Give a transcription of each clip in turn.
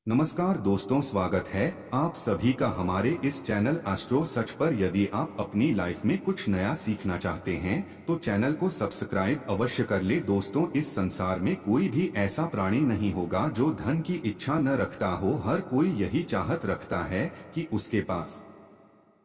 नमस्कार दोस्तों, स्वागत है आप सभी का हमारे इस चैनल एस्ट्रो सच पर। यदि आप अपनी लाइफ में कुछ नया सीखना चाहते हैं तो चैनल को सब्सक्राइब अवश्य कर ले। दोस्तों, इस संसार में कोई भी ऐसा प्राणी नहीं होगा जो धन की इच्छा न रखता हो। हर कोई यही चाहत रखता है कि उसके पास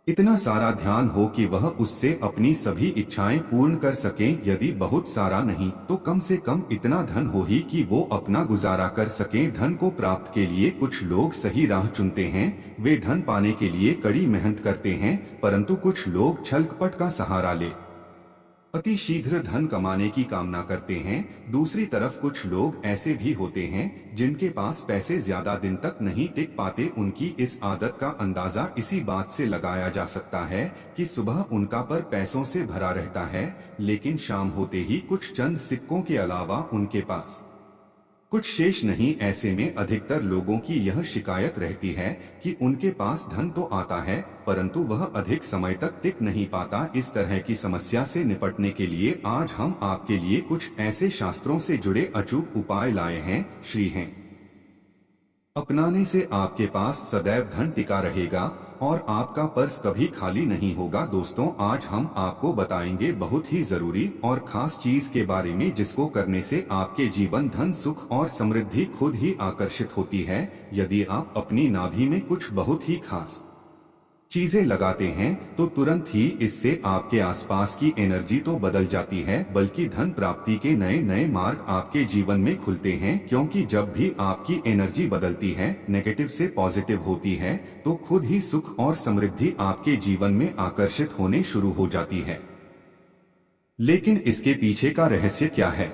इतना सारा ध्यान हो कि वह उससे अपनी सभी इच्छाएं पूर्ण कर सकें। यदि बहुत सारा नहीं तो कम से कम इतना धन हो ही कि वो अपना गुजारा कर सकें। धन को प्राप्त के लिए कुछ लोग सही राह चुनते हैं, वे धन पाने के लिए कड़ी मेहनत करते हैं, परंतु कुछ लोग छल कपट का सहारा ले अति शीघ्र धन कमाने की कामना करते हैं। दूसरी तरफ कुछ लोग ऐसे भी होते हैं जिनके पास पैसे ज्यादा दिन तक नहीं टिक पाते। उनकी इस आदत का अंदाजा इसी बात से लगाया जा सकता है कि सुबह उनका पर पैसों से भरा रहता है, लेकिन शाम होते ही कुछ चंद सिक्कों के अलावा उनके पास कुछ शेष नहीं। ऐसे में अधिकतर लोगों की यह शिकायत रहती है कि उनके पास धन तो आता है परंतु वह अधिक समय तक टिक नहीं पाता। इस तरह की समस्या से निपटने के लिए आज हम आपके लिए कुछ ऐसे शास्त्रों से जुड़े अचूक उपाय लाए हैं। श्री हैं अपनाने से आपके पास सदैव धन टिका रहेगा और आपका पर्स कभी खाली नहीं होगा। दोस्तों, आज हम आपको बताएंगे बहुत ही जरूरी और खास चीज के बारे में जिसको करने से आपके जीवन धन, सुख और समृद्धि खुद ही आकर्षित होती है। यदि आप अपनी नाभि में कुछ बहुत ही खास चीजें लगाते हैं तो तुरंत ही इससे आपके आसपास की एनर्जी तो बदल जाती है, बल्कि धन प्राप्ति के नए नए मार्ग आपके जीवन में खुलते हैं। क्योंकि जब भी आपकी एनर्जी बदलती है, नेगेटिव से पॉजिटिव होती है, तो खुद ही सुख और समृद्धि आपके जीवन में आकर्षित होने शुरू हो जाती है। लेकिन इसके पीछे का रहस्य क्या है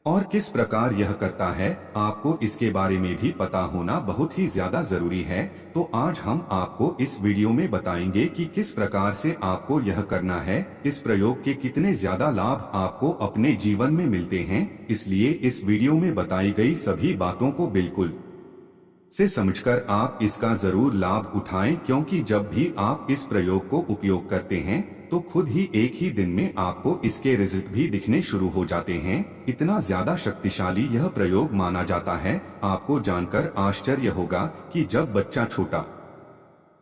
और किस प्रकार यह करता है, आपको इसके बारे में भी पता होना बहुत ही ज्यादा जरूरी है। तो आज हम आपको इस वीडियो में बताएंगे कि किस प्रकार से आपको यह करना है, इस प्रयोग के कितने ज्यादा लाभ आपको अपने जीवन में मिलते हैं। इसलिए इस वीडियो में बताई गई सभी बातों को बिल्कुल से समझकर आप इसका जरूर लाभ उठाएं, क्योंकि जब भी आप इस प्रयोग को उपयोग करते हैं तो खुद ही एक ही दिन में आपको इसके रिजल्ट भी दिखने शुरू हो जाते हैं। इतना ज्यादा शक्तिशाली यह प्रयोग माना जाता है। आपको जानकर आश्चर्य होगा कि जब बच्चा छोटा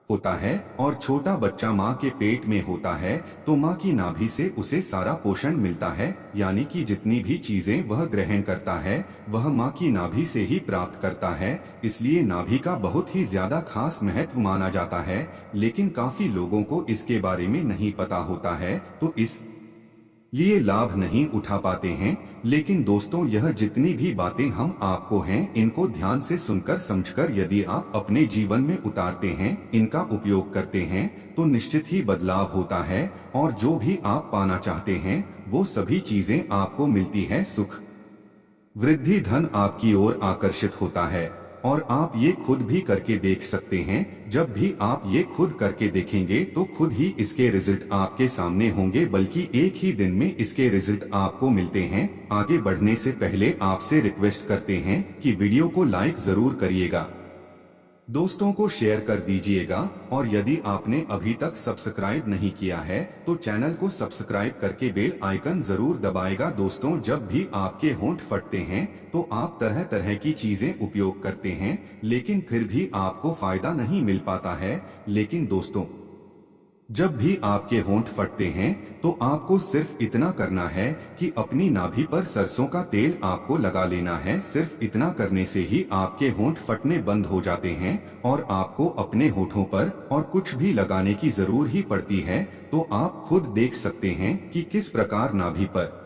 होता है और छोटा बच्चा माँ के पेट में होता है तो माँ की नाभि से उसे सारा पोषण मिलता है, यानी कि जितनी भी चीजें वह ग्रहण करता है वह माँ की नाभि से ही प्राप्त करता है। इसलिए नाभि का बहुत ही ज्यादा खास महत्व माना जाता है, लेकिन काफी लोगों को इसके बारे में नहीं पता होता है, तो इस ये लाभ नहीं उठा पाते हैं। लेकिन दोस्तों, यह जितनी भी बातें हम आपको हैं, इनको ध्यान से सुनकर समझकर यदि आप अपने जीवन में उतारते हैं, इनका उपयोग करते हैं, तो निश्चित ही बदलाव होता है और जो भी आप पाना चाहते हैं वो सभी चीजें आपको मिलती है। सुख, वृद्धि, धन आपकी ओर आकर्षित होता है और आप ये खुद भी करके देख सकते हैं। जब भी आप ये खुद करके देखेंगे तो खुद ही इसके रिजल्ट आपके सामने होंगे, बल्कि एक ही दिन में इसके रिजल्ट आपको मिलते हैं। आगे बढ़ने से पहले आपसे रिक्वेस्ट करते हैं कि वीडियो को लाइक जरूर करिएगा, दोस्तों को शेयर कर दीजिएगा और यदि आपने अभी तक सब्सक्राइब नहीं किया है तो चैनल को सब्सक्राइब करके बेल आइकन जरूर दबाएगा। दोस्तों, जब भी आपके होंठ फटते हैं तो आप तरह तरह की चीजें उपयोग करते हैं, लेकिन फिर भी आपको फायदा नहीं मिल पाता है। लेकिन दोस्तों, जब भी आपके होंठ फटते हैं तो आपको सिर्फ इतना करना है कि अपनी नाभि पर सरसों का तेल आपको लगा लेना है। सिर्फ इतना करने से ही आपके होंठ फटने बंद हो जाते हैं और आपको अपने होठों पर और कुछ भी लगाने की जरूर ही पड़ती है। तो आप खुद देख सकते हैं कि किस प्रकार नाभि पर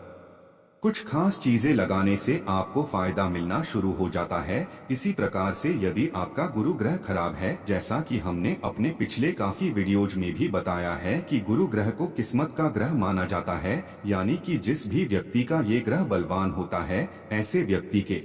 कुछ खास चीजें लगाने से आपको फायदा मिलना शुरू हो जाता है। इसी प्रकार से यदि आपका गुरु ग्रह खराब है, जैसा कि हमने अपने पिछले काफी वीडियोज में भी बताया है कि गुरु ग्रह को किस्मत का ग्रह माना जाता है, यानी कि जिस भी व्यक्ति का ये ग्रह बलवान होता है, ऐसे व्यक्ति के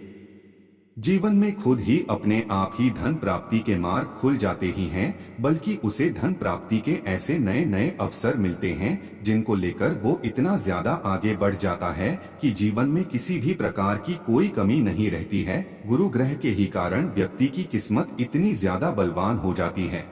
जीवन में खुद ही अपने आप ही धन प्राप्ति के मार्ग खुल जाते ही हैं, बल्कि उसे धन प्राप्ति के ऐसे नए नए अवसर मिलते हैं जिनको लेकर वो इतना ज्यादा आगे बढ़ जाता है कि जीवन में किसी भी प्रकार की कोई कमी नहीं रहती है। गुरु ग्रह के ही कारण व्यक्ति की किस्मत इतनी ज्यादा बलवान हो जाती है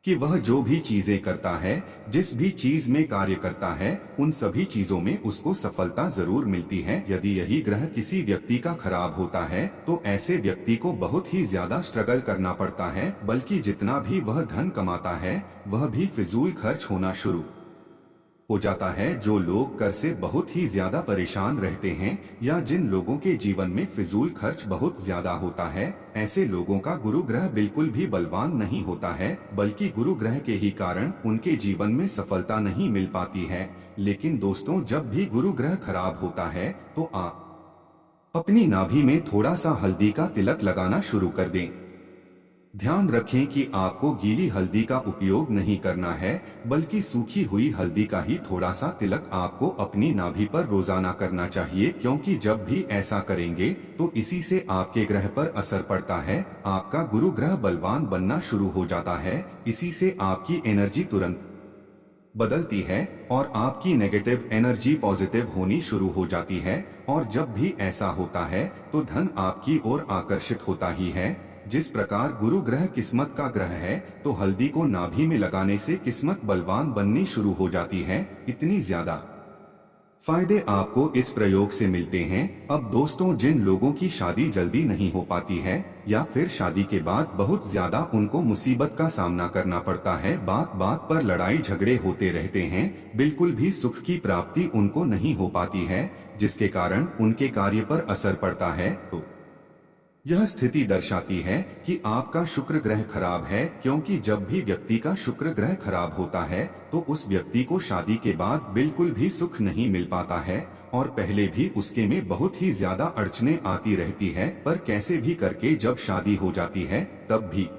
कि वह जो भी चीजें करता है, जिस भी चीज में कार्य करता है, उन सभी चीजों में उसको सफलता जरूर मिलती है। यदि यही ग्रह किसी व्यक्ति का खराब होता है तो ऐसे व्यक्ति को बहुत ही ज्यादा स्ट्रगल करना पड़ता है, बल्कि जितना भी वह धन कमाता है वह भी फिजूल खर्च होना शुरू हो जाता है। जो लोग कर से बहुत ही ज्यादा परेशान रहते हैं या जिन लोगों के जीवन में फिजूल खर्च बहुत ज्यादा होता है, ऐसे लोगों का गुरु ग्रह बिल्कुल भी बलवान नहीं होता है, बल्कि गुरु ग्रह के ही कारण उनके जीवन में सफलता नहीं मिल पाती है। लेकिन दोस्तों, जब भी गुरु ग्रह खराब होता है तो आप अपनी नाभि में थोड़ा सा हल्दी का तिलक लगाना शुरू कर दें। ध्यान रखें कि आपको गीली हल्दी का उपयोग नहीं करना है, बल्कि सूखी हुई हल्दी का ही थोड़ा सा तिलक आपको अपनी नाभि पर रोजाना करना चाहिए, क्योंकि जब भी ऐसा करेंगे तो इसी से आपके ग्रह पर असर पड़ता है। आपका गुरु ग्रह बलवान बनना शुरू हो जाता है। इसी से आपकी एनर्जी तुरंत बदलती है और आपकी नेगेटिव एनर्जी पॉजिटिव होनी शुरू हो जाती है। और जब भी ऐसा होता है तो धन आपकी ओर आकर्षित होता ही है। जिस प्रकार गुरु ग्रह किस्मत का ग्रह है, तो हल्दी को नाभि में लगाने से किस्मत बलवान बननी शुरू हो जाती है। इतनी ज्यादा फायदे आपको इस प्रयोग से मिलते हैं। अब दोस्तों, जिन लोगों की शादी जल्दी नहीं हो पाती है या फिर शादी के बाद बहुत ज्यादा उनको मुसीबत का सामना करना पड़ता है, बात बात पर लड़ाई झगड़े होते रहते हैं, बिल्कुल भी सुख की प्राप्ति उनको नहीं हो पाती है, जिसके कारण उनके कार्य पर असर पड़ता है, तो यह स्थिति दर्शाती है कि आपका शुक्र ग्रह खराब है। क्योंकि जब भी व्यक्ति का शुक्र ग्रह खराब होता है तो उस व्यक्ति को शादी के बाद बिल्कुल भी सुख नहीं मिल पाता है और पहले भी उसके में बहुत ही ज्यादा अड़चने आती रहती है। पर कैसे भी करके जब शादी हो जाती है तब भी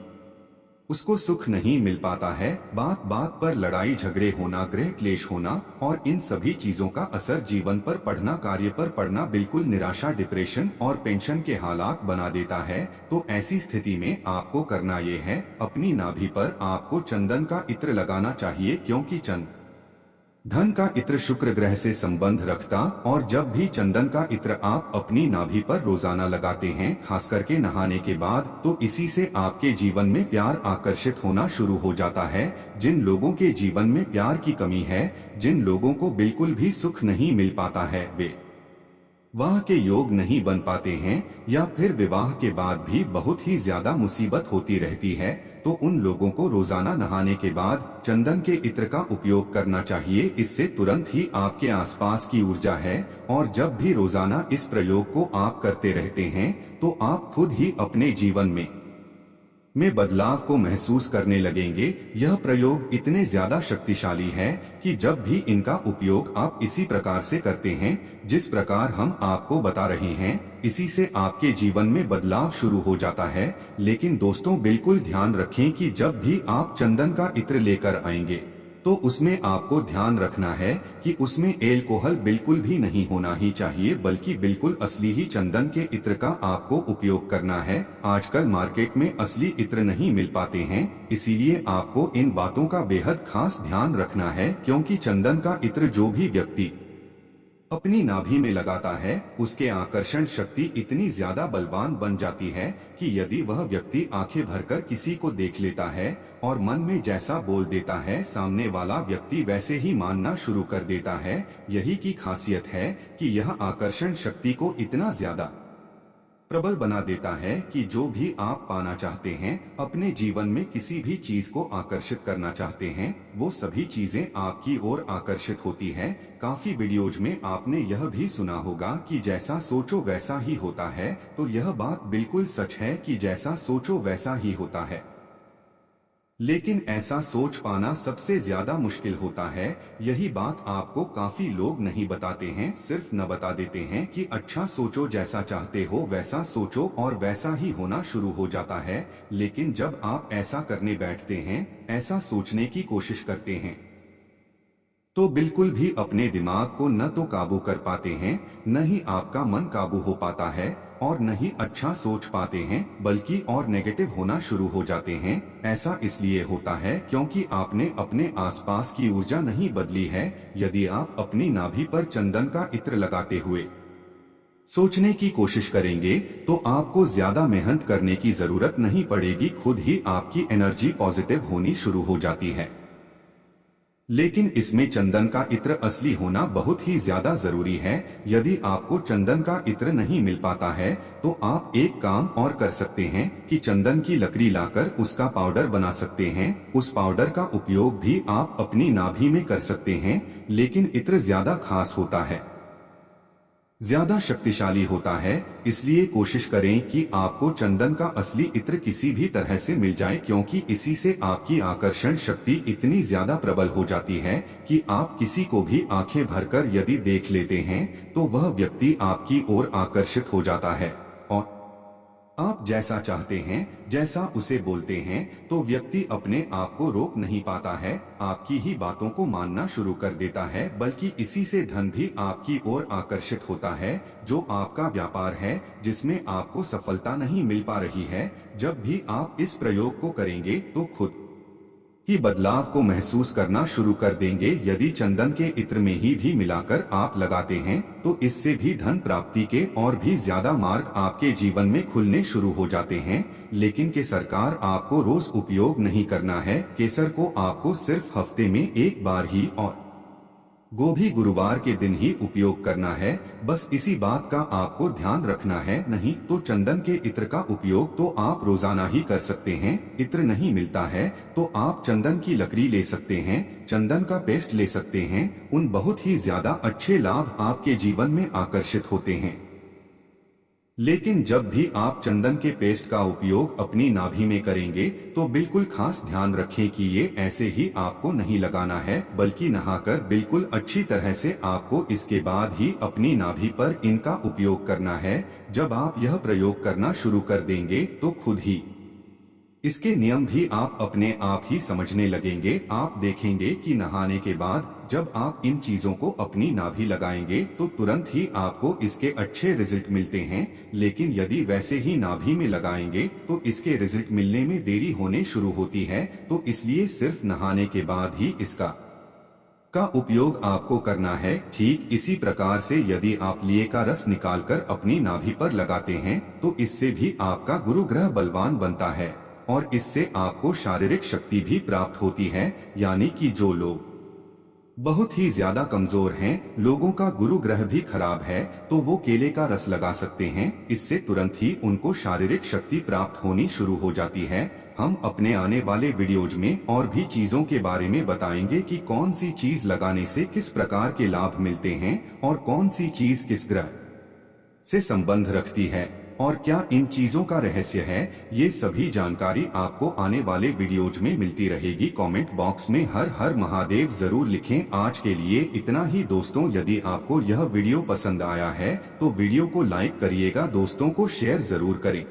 उसको सुख नहीं मिल पाता है। बात बात पर लड़ाई झगड़े होना, गृह क्लेश होना और इन सभी चीजों का असर जीवन पर पढ़ना, कार्य पर पड़ना बिल्कुल निराशा, डिप्रेशन और पेंशन के हालात बना देता है। तो ऐसी स्थिति में आपको करना ये है, अपनी नाभि पर आपको चंदन का इत्र लगाना चाहिए, क्योंकि धन का इत्र शुक्र ग्रह से संबंध रखता। और जब भी चंदन का इत्र आप अपनी नाभि पर रोजाना लगाते हैं, खास करके नहाने के बाद, तो इसी से आपके जीवन में प्यार आकर्षित होना शुरू हो जाता है। जिन लोगों के जीवन में प्यार की कमी है, जिन लोगों को बिल्कुल भी सुख नहीं मिल पाता है, वे विवाह के योग नहीं बन पाते हैं या फिर विवाह के बाद भी बहुत ही ज्यादा मुसीबत होती रहती है, तो उन लोगों को रोजाना नहाने के बाद चंदन के इत्र का उपयोग करना चाहिए। इससे तुरंत ही आपके आसपास की ऊर्जा है और जब भी रोजाना इस प्रयोग को आप करते रहते हैं तो आप खुद ही अपने जीवन में बदलाव को महसूस करने लगेंगे। यह प्रयोग इतने ज्यादा शक्तिशाली है कि जब भी इनका उपयोग आप इसी प्रकार से करते हैं जिस प्रकार हम आपको बता रहे हैं, इसी से आपके जीवन में बदलाव शुरू हो जाता है। लेकिन दोस्तों, बिल्कुल ध्यान रखें कि जब भी आप चंदन का इत्र लेकर आएंगे तो उसमें आपको ध्यान रखना है कि उसमें एल्कोहल बिल्कुल भी नहीं होना ही चाहिए, बल्कि बिल्कुल असली ही चंदन के इत्र का आपको उपयोग करना है। आजकल मार्केट में असली इत्र नहीं मिल पाते हैं, इसीलिए आपको इन बातों का बेहद खास ध्यान रखना है, क्योंकि चंदन का इत्र जो भी व्यक्ति अपनी नाभि में लगाता है, उसके आकर्षण शक्ति इतनी ज्यादा बलवान बन जाती है कि यदि वह व्यक्ति आंखें भरकर किसी को देख लेता है और मन में जैसा बोल देता है, सामने वाला व्यक्ति वैसे ही मानना शुरू कर देता है। यही की खासियत है कि यह आकर्षण शक्ति को इतना ज्यादा प्रबल बना देता है कि जो भी आप पाना चाहते हैं, अपने जीवन में किसी भी चीज को आकर्षित करना चाहते हैं, वो सभी चीजें आपकी ओर आकर्षित होती हैं। काफी वीडियोज में आपने यह भी सुना होगा कि जैसा सोचो वैसा ही होता है, तो यह बात बिल्कुल सच है कि जैसा सोचो वैसा ही होता है। लेकिन ऐसा सोच पाना सबसे ज्यादा मुश्किल होता है। यही बात आपको काफी लोग नहीं बताते हैं, सिर्फ न बता देते हैं कि अच्छा सोचो, जैसा चाहते हो वैसा सोचो और वैसा ही होना शुरू हो जाता है। लेकिन जब आप ऐसा करने बैठते हैं, ऐसा सोचने की कोशिश करते हैं, तो बिल्कुल भी अपने दिमाग को न तो काबू कर पाते हैं, न ही आपका मन काबू हो पाता है और न ही अच्छा सोच पाते हैं, बल्कि और नेगेटिव होना शुरू हो जाते हैं। ऐसा इसलिए होता है क्योंकि आपने अपने आसपास की ऊर्जा नहीं बदली है। यदि आप अपनी नाभि पर चंदन का इत्र लगाते हुए सोचने की कोशिश करेंगे तो आपको ज्यादा मेहनत करने की जरूरत नहीं पड़ेगी, खुद ही आपकी एनर्जी पॉजिटिव होनी शुरू हो जाती है। लेकिन इसमें चंदन का इत्र असली होना बहुत ही ज्यादा जरूरी है। यदि आपको चंदन का इत्र नहीं मिल पाता है तो आप एक काम और कर सकते हैं कि चंदन की लकड़ी लाकर उसका पाउडर बना सकते हैं। उस पाउडर का उपयोग भी आप अपनी नाभि में कर सकते हैं, लेकिन इत्र ज्यादा खास होता है, ज्यादा शक्तिशाली होता है। इसलिए कोशिश करें कि आपको चंदन का असली इत्र किसी भी तरह से मिल जाए, क्योंकि इसी से आपकी आकर्षण शक्ति इतनी ज्यादा प्रबल हो जाती है कि आप किसी को भी आंखें भरकर यदि देख लेते हैं तो वह व्यक्ति आपकी ओर आकर्षित हो जाता है और आप जैसा चाहते हैं, जैसा उसे बोलते हैं, तो व्यक्ति अपने आप को रोक नहीं पाता है, आपकी ही बातों को मानना शुरू कर देता है। बल्कि इसी से धन भी आपकी ओर आकर्षित होता है। जो आपका व्यापार है जिसमें आपको सफलता नहीं मिल पा रही है, जब भी आप इस प्रयोग को करेंगे तो खुद ही बदलाव को महसूस करना शुरू कर देंगे। यदि चंदन के इत्र में ही भी मिलाकर आप लगाते हैं तो इससे भी धन प्राप्ति के और भी ज्यादा मार्ग आपके जीवन में खुलने शुरू हो जाते हैं। लेकिन केसर का आपको रोज उपयोग नहीं करना है। केसर को आपको सिर्फ हफ्ते में एक बार ही और गोभी गुरुवार के दिन ही उपयोग करना है। बस इसी बात का आपको ध्यान रखना है। नहीं तो चंदन के इत्र का उपयोग तो आप रोजाना ही कर सकते हैं। इत्र नहीं मिलता है तो आप चंदन की लकड़ी ले सकते हैं, चंदन का पेस्ट ले सकते हैं। उन बहुत ही ज्यादा अच्छे लाभ आपके जीवन में आकर्षित होते हैं। लेकिन जब भी आप चंदन के पेस्ट का उपयोग अपनी नाभि में करेंगे तो बिल्कुल खास ध्यान रखें कि ये ऐसे ही आपको नहीं लगाना है, बल्कि नहाकर बिल्कुल अच्छी तरह से आपको इसके बाद ही अपनी नाभि पर इनका उपयोग करना है। जब आप यह प्रयोग करना शुरू कर देंगे तो खुद ही इसके नियम भी आप अपने आप ही समझने लगेंगे। आप देखेंगे कि नहाने के बाद जब आप इन चीजों को अपनी नाभि लगाएंगे तो तुरंत ही आपको इसके अच्छे रिजल्ट मिलते हैं। लेकिन यदि वैसे ही नाभि में लगाएंगे तो इसके रिजल्ट मिलने में देरी होने शुरू होती है। तो इसलिए सिर्फ नहाने के बाद ही इसका उपयोग आपको करना है। ठीक इसी प्रकार से यदि आप लिए का रस निकालकर अपनी नाभि पर लगाते हैं तो इससे भी आपका गुरु ग्रह बलवान बनता है और इससे आपको शारीरिक शक्ति भी प्राप्त होती है। यानी कि जो लोग बहुत ही ज्यादा कमजोर हैं, लोगों का गुरु ग्रह भी खराब है, तो वो केले का रस लगा सकते हैं। इससे तुरंत ही उनको शारीरिक शक्ति प्राप्त होनी शुरू हो जाती है। हम अपने आने वाले वीडियोज में और भी चीजों के बारे में बताएंगे कि कौन सी चीज लगाने से किस प्रकार के लाभ मिलते हैं और कौन सी चीज किस ग्रह से संबंध रखती है और क्या इन चीजों का रहस्य है। ये सभी जानकारी आपको आने वाले वीडियोज में मिलती रहेगी। कमेंट बॉक्स में हर हर महादेव जरूर लिखें। आज के लिए इतना ही दोस्तों। यदि आपको यह वीडियो पसंद आया है तो वीडियो को लाइक करिएगा, दोस्तों को शेयर जरूर करें।